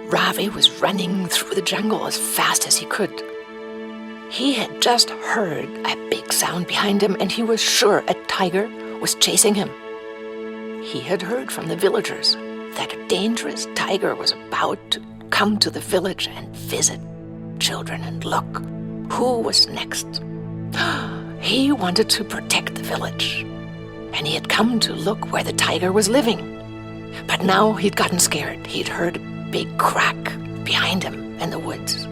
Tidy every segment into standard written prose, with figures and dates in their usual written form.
Ravi was running through the jungle as fast as he could. He had just heard a big sound behind him, and he was sure a tiger was chasing him. He had heard from the villagers that a dangerous tiger was about to come to the village and visit children and look who was next. He wanted to protect the village, and he had come to look where the tiger was living. But now he'd gotten scared. He'd heard a big crack behind him in the woods.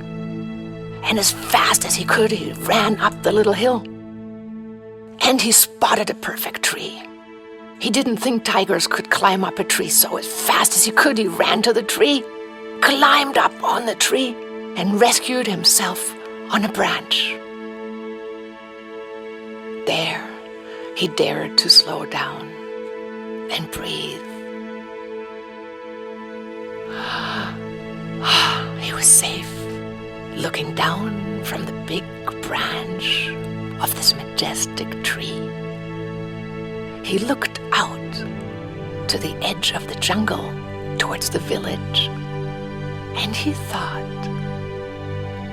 And as fast as he could, he ran up the little hill. And he spotted a perfect tree. He didn't think tigers could climb up a tree, so as fast as he could, he ran to the tree, climbed up on the tree, and rescued himself on a branch. There, he dared to slow down and breathe. He was safe, looking down from the big branch of this majestic tree. He looked out to the edge of the jungle towards the village, and he thought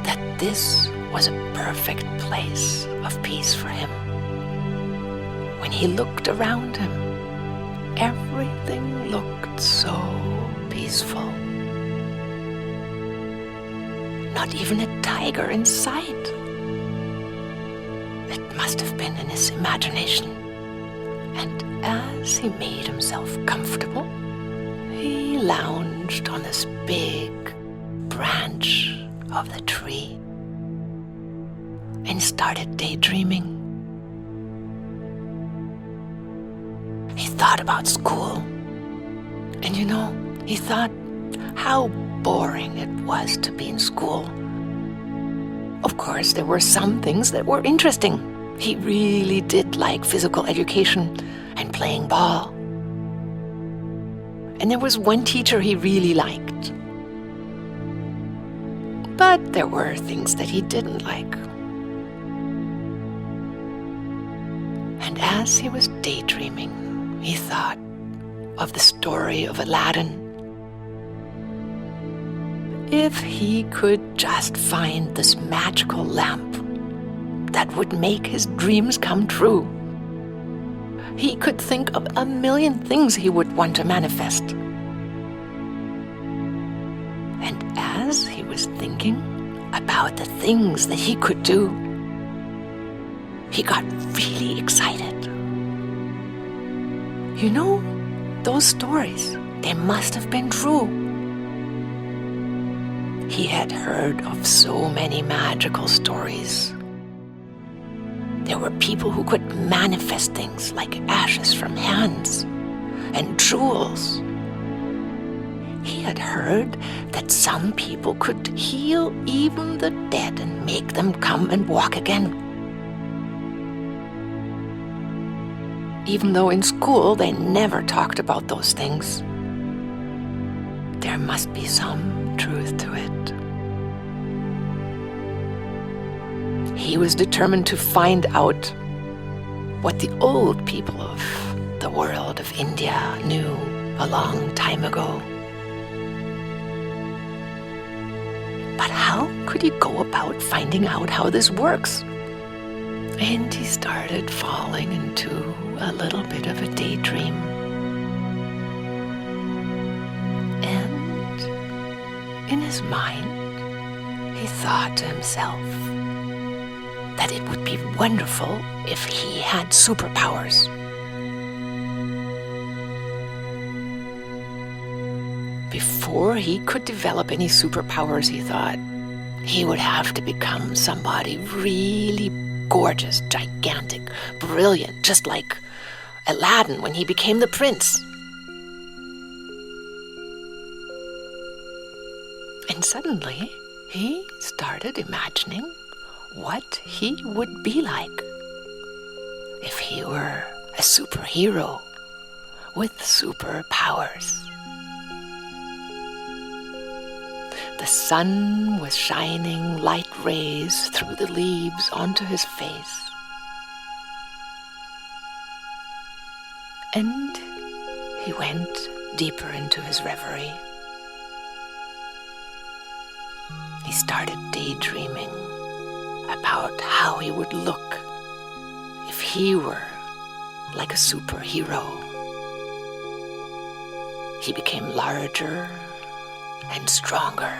that this was a perfect place of peace for him. When he looked around him, everything looked so peaceful. Not even a tiger in sight. It must have been in his imagination. And as he made himself comfortable, he lounged on this big branch of the tree and started daydreaming. He thought about school. And he thought how boring it was to be in school. Of course, there were some things that were interesting. He really did like physical education and playing ball. And there was one teacher he really liked. But there were things that he didn't like. And as he was daydreaming, he thought of the story of Aladdin. If he could just find this magical lamp that would make his dreams come true, he could think of a million things he would want to manifest. And as he was thinking about the things that he could do, he got really excited. Those stories, they must have been true. He had heard of so many magical stories. There were people who could manifest things like ashes from hands and jewels. He had heard that some people could heal even the dead and make them come and walk again. Even though in school they never talked about those things, there must be some truth to it. He was determined to find out what the old people of the world of India knew a long time ago. But how could he go about finding out how this works? And he started falling into a little bit of a daydream. And in his mind, he thought to himself that it would be wonderful if he had superpowers. Before he could develop any superpowers, he thought, he would have to become somebody really gorgeous, gigantic, brilliant, just like Aladdin when he became the prince. And suddenly, he started imagining what he would be like if he were a superhero with superpowers. The sun was shining light rays through the leaves onto his face. And he went deeper into his reverie. He started daydreaming about how he would look if he were like a superhero. He became larger and stronger.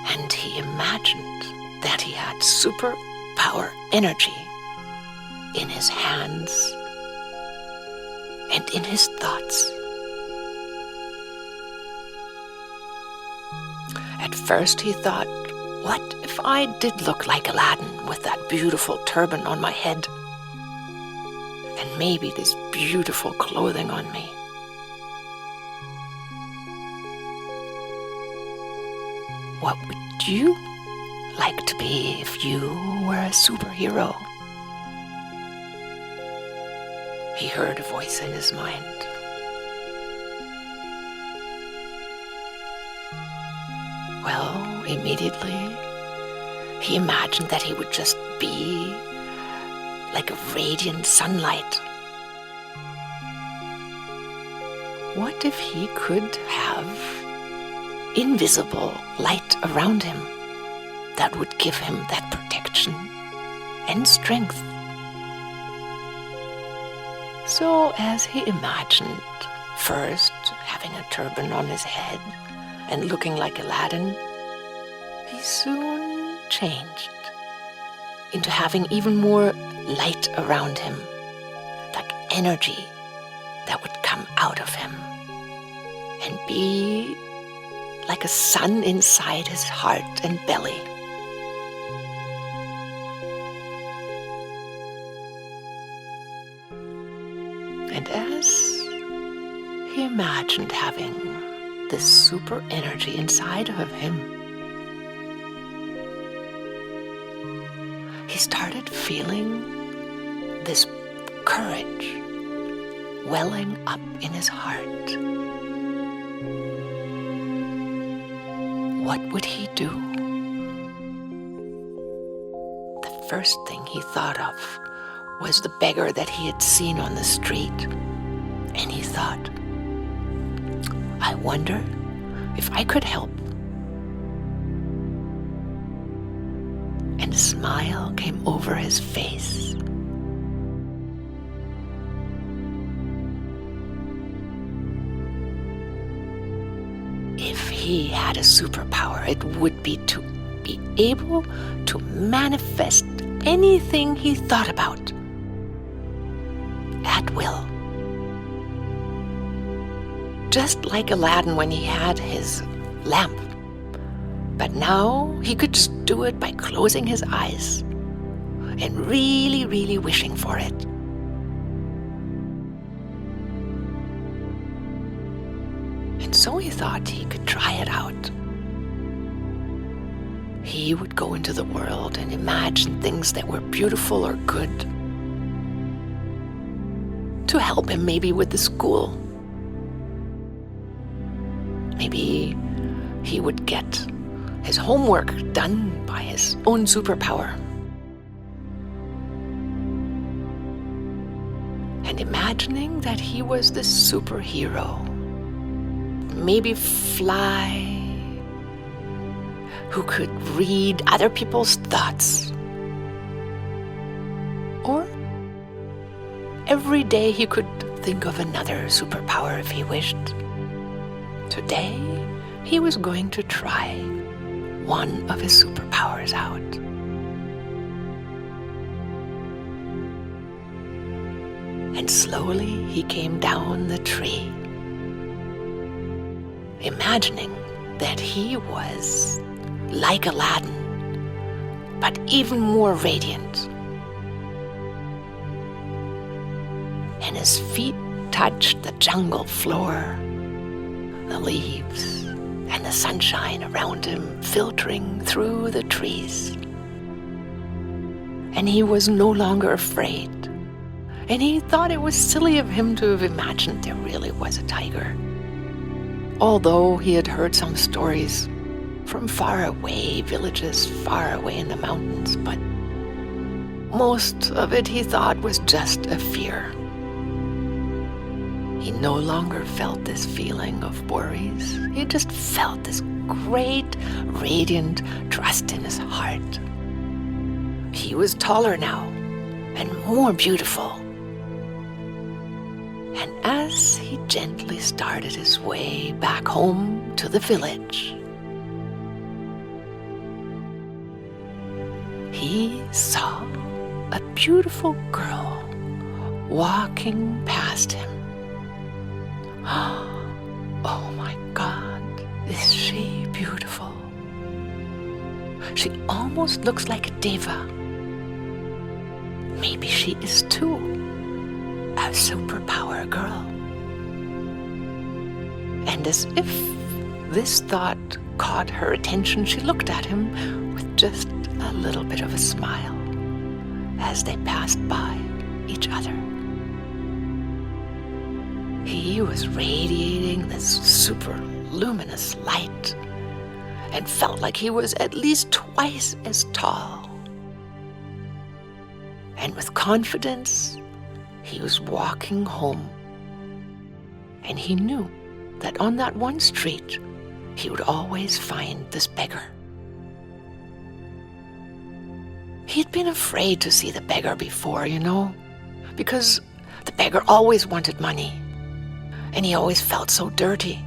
And he imagined that he had superpower energy in his hands and in his thoughts. At first he thought, what if I did look like Aladdin with that beautiful turban on my head and maybe this beautiful clothing on me? What would you like to be if you were a superhero? He heard a voice in his mind. Well, immediately, he imagined that he would just be like a radiant sunlight. What if he could have invisible light around him that would give him that protection and strength? So as he imagined first having a turban on his head and looking like Aladdin, he soon changed into having even more light around him, like energy that would come out of him and be like a sun inside his heart and belly. And as he imagined having this super energy inside of him, he started feeling this courage welling up in his heart. What would he do? The first thing he thought of was the beggar that he had seen on the street. And he thought, I wonder if I could help. And a smile came over his face. If he had a superpower, it would be to be able to manifest anything he thought about at will. Just like Aladdin when he had his lamp. But now he could just do it by closing his eyes and really, really wishing for it. And so he thought he could try it out. He would go into the world and imagine things that were beautiful or good to help him maybe with the school. Maybe he would get his homework done by his own superpower. And imagining that he was the superhero, maybe fly, who could read other people's thoughts. Or every day he could think of another superpower if he wished. Today, he was going to try one of his superpowers out. And slowly he came down the tree, imagining that he was like Aladdin, but even more radiant. And his feet touched the jungle floor, the leaves and the sunshine around him filtering through the trees. And he was no longer afraid. And he thought it was silly of him to have imagined there really was a tiger. Although he had heard some stories from far away villages, far away in the mountains, but most of it he thought was just a fear. He no longer felt this feeling of worries. He just felt this great, radiant trust in his heart. He was taller now and more beautiful. And as he gently started his way back home to the village, he saw a beautiful girl walking past him. Oh my God, is she beautiful? She almost looks like a diva. Maybe she is too, a superpower girl. And as if this thought caught her attention, she looked at him with just a little bit of a smile as they passed by each other. He was radiating this super luminous light and felt like he was at least twice as tall. And with confidence, he was walking home. And he knew that on that one street, he would always find this beggar. He'd been afraid to see the beggar before, because the beggar always wanted money. And he always felt so dirty.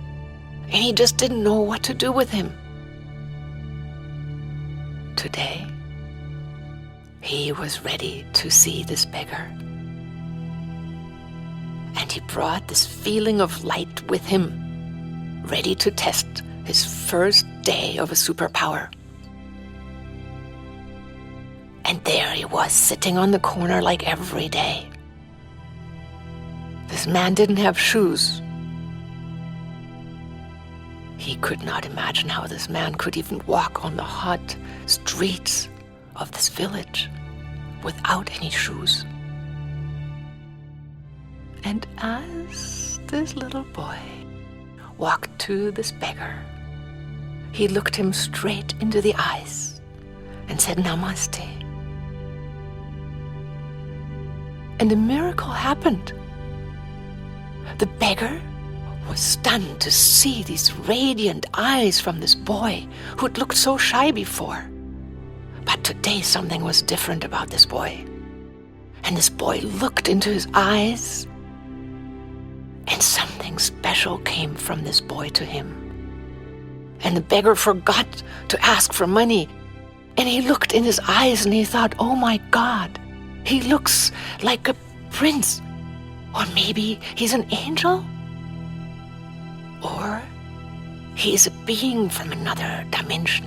And he just didn't know what to do with him. Today, he was ready to see this beggar. And he brought this feeling of light with him, ready to test his first day of a superpower. And there he was, sitting on the corner like every day. This man didn't have shoes. He could not imagine how this man could even walk on the hot streets of this village without any shoes. And as this little boy walked to this beggar, he looked him straight into the eyes and said, "Namaste." And a miracle happened. The beggar was stunned to see these radiant eyes from this boy who had looked so shy before. But today something was different about this boy. And this boy looked into his eyes, and something special came from this boy to him. And the beggar forgot to ask for money. And he looked in his eyes and he thought, "Oh my God, he looks like a prince. Or maybe he's an angel? Or he is a being from another dimension."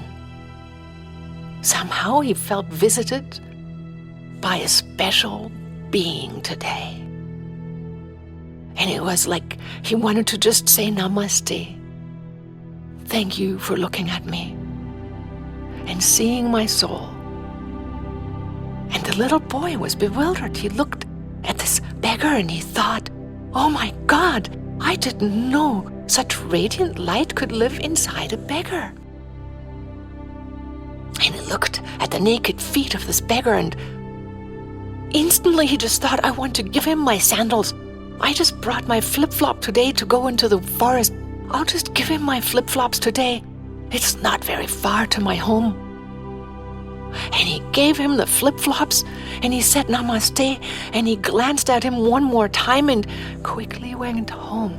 Somehow he felt visited by a special being today. And it was like he wanted to just say, "Namaste. Thank you for looking at me and seeing my soul." And the little boy was bewildered. He looked at this beggar and he thought, "Oh my God, I didn't know such radiant light could live inside a beggar." And he looked at the naked feet of this beggar, and instantly he just thought, "I want to give him my sandals. I just brought my flip-flop today to go into the forest. I'll just give him my flip-flops today. It's not very far to my home." And he gave him the flip-flops, and he said "Namaste," and he glanced at him one more time and quickly went home,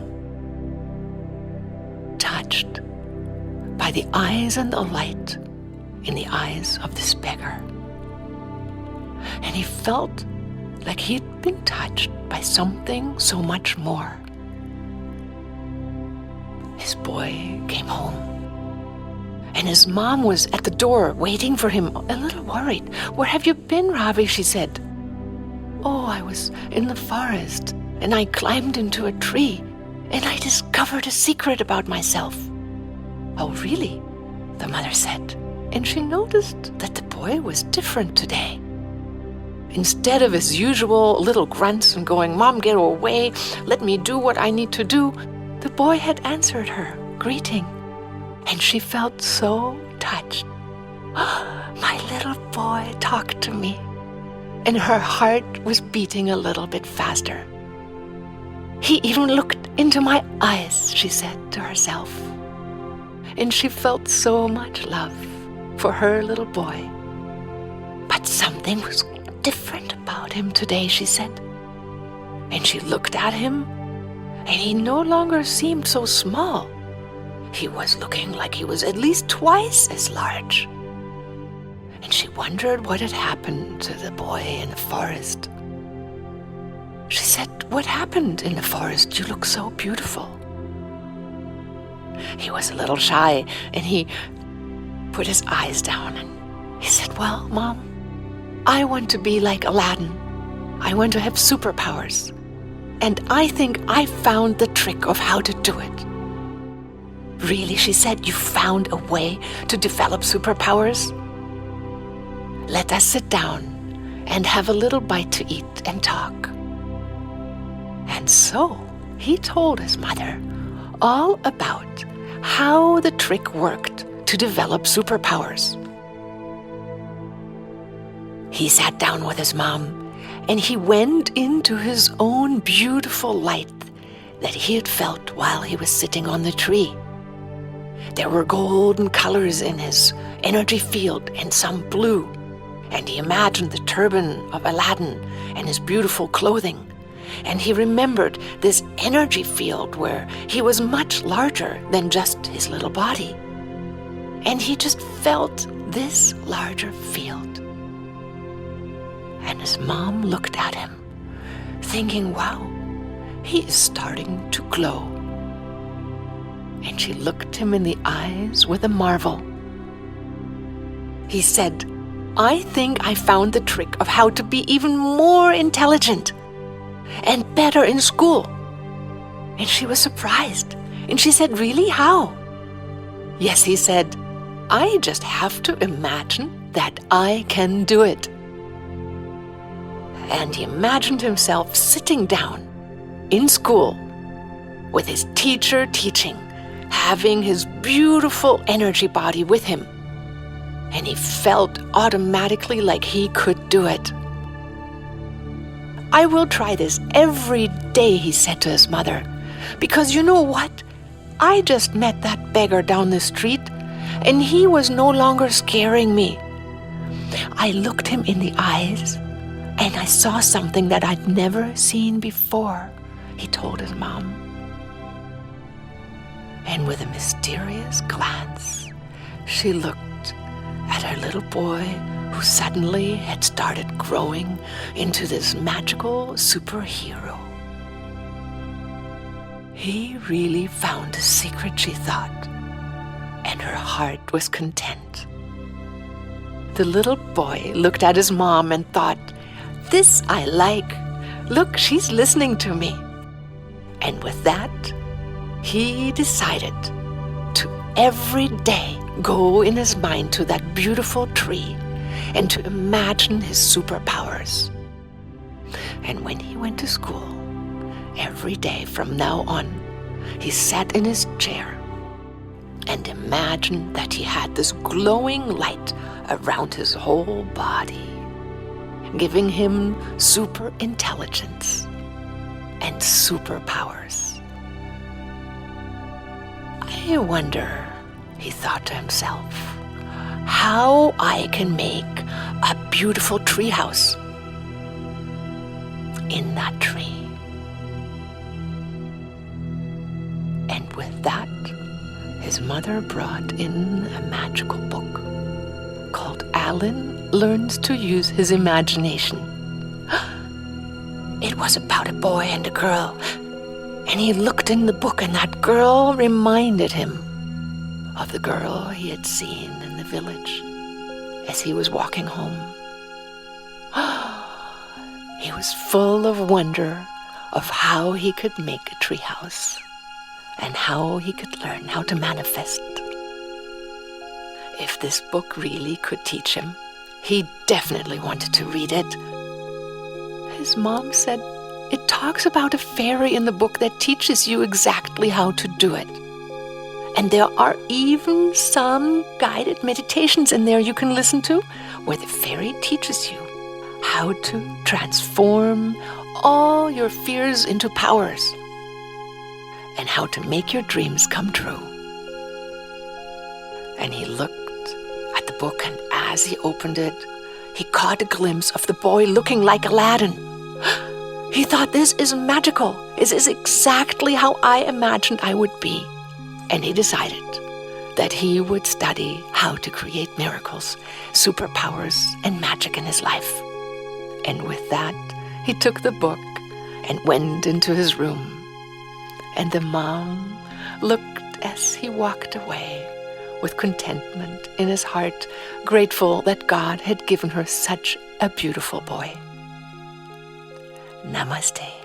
touched by the eyes and the light in the eyes of this beggar. And he felt like he'd been touched by something so much more. His boy came home, and his mom was at the door waiting for him, a little worried. "Where have you been, Ravi?" she said. "Oh, I was in the forest, and I climbed into a tree, and I discovered a secret about myself." "Oh, really?" the mother said. And she noticed that the boy was different today. Instead of his usual little grunts and going, "Mom, get away, let me do what I need to do," the boy had answered her greeting. And she felt so touched. "My little boy talked to me. and her heart was beating a little bit faster. "He even looked into my eyes," she said to herself. And she felt so much love for her little boy. But something was different about him today, she said. And she looked at him, and he no longer seemed so small. He was looking like he was at least twice as large. And she wondered what had happened to the boy in the forest. She said, "What happened in the forest? You look so beautiful." He was a little shy, and he put his eyes down, and he said, "Well, Mom, I want to be like Aladdin. I want to have superpowers. And I think I found the trick of how to do it." "Really?" she said, "You found a way to develop superpowers? Let us sit down and have a little bite to eat and talk." And so he told his mother all about how the trick worked to develop superpowers. He sat down with his mom, and he went into his own beautiful light that he had felt while he was sitting on the tree. There were golden colors in his energy field and some blue, and he imagined the turban of Aladdin and his beautiful clothing, and he remembered this energy field where he was much larger than just his little body. And he just felt this larger field. And his mom looked at him, thinking, "Wow, he is starting to glow." And she looked him in the eyes with a marvel. He said, "I think I found the trick of how to be even more intelligent and better in school." And she was surprised. And she said, "Really? How?" "Yes," he said, "I just have to imagine that I can do it." And he imagined himself sitting down in school with his teacher teaching, having his beautiful energy body with him. And he felt automatically like he could do it. "I will try this every day," he said to his mother, "because you know what? I just met that beggar down the street, and he was no longer scaring me. I looked him in the eyes, and I saw something that I'd never seen before," he told his mom. And with a mysterious glance, she looked at her little boy who suddenly had started growing into this magical superhero. He really found a secret, she thought, and her heart was content. The little boy looked at his mom and thought, "This I like. Look, she's listening to me." And with that, he decided to every day go in his mind to that beautiful tree and to imagine his superpowers. And when he went to school, every day from now on, he sat in his chair and imagined that he had this glowing light around his whole body, giving him super intelligence and superpowers. "I wonder," he thought to himself, "how I can make a beautiful treehouse in that tree." And with that, his mother brought in a magical book called Alan Learns to Use His Imagination. It was about a boy and a girl, and he looked in the book, and that girl reminded him of the girl he had seen in the village as he was walking home. He was full of wonder of how he could make a treehouse and how he could learn how to manifest. If this book really could teach him, he definitely wanted to read it. His mom said, "It talks about a fairy in the book that teaches you exactly how to do it. And there are even some guided meditations in there you can listen to where the fairy teaches you how to transform all your fears into powers, and how to make your dreams come true. And he looked at the book, and as he opened it, he caught a glimpse of the boy looking like Aladdin. He thought, this is magical. This is exactly how I imagined I would be. And he decided that he would study how to create miracles, superpowers, and magic in his life. And with that, he took the book and went into his room. And the mom looked as he walked away with contentment in his heart, grateful that God had given her such a beautiful boy. Namaste.